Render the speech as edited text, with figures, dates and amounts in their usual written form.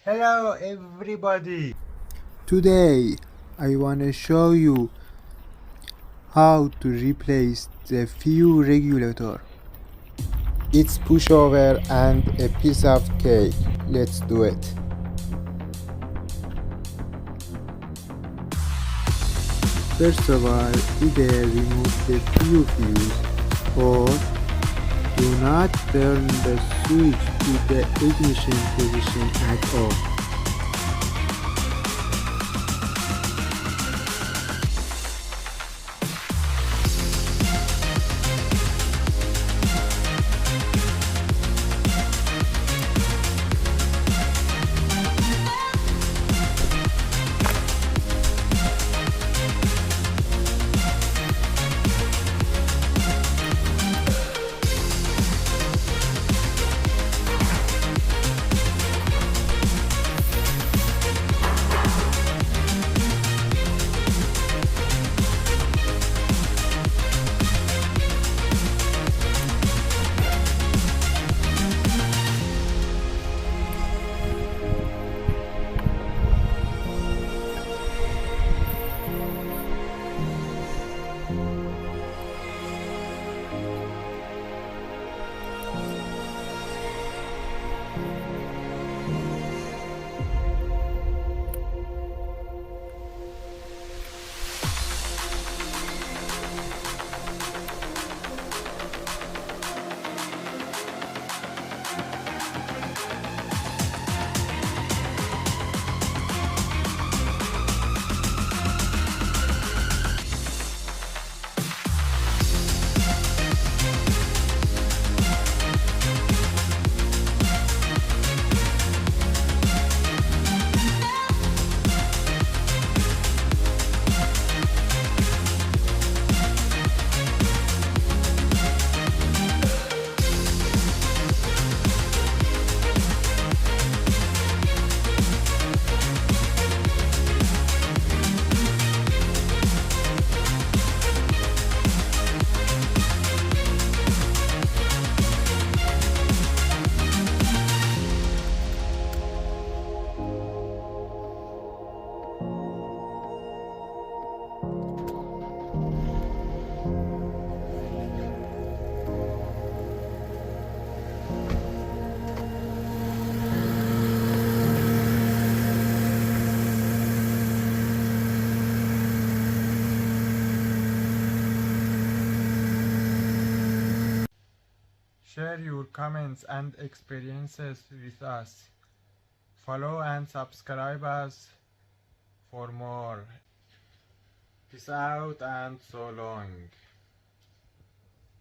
Hello everybody. Today I want to show you how to replace the fuel regulator. It's pushover and a piece of cake. Let's do it. First of all, either remove the fuel fuse or do not turn the switch to the ignition position at all. Share your comments and experiences with us. Follow and subscribe us for more. Peace out and so long.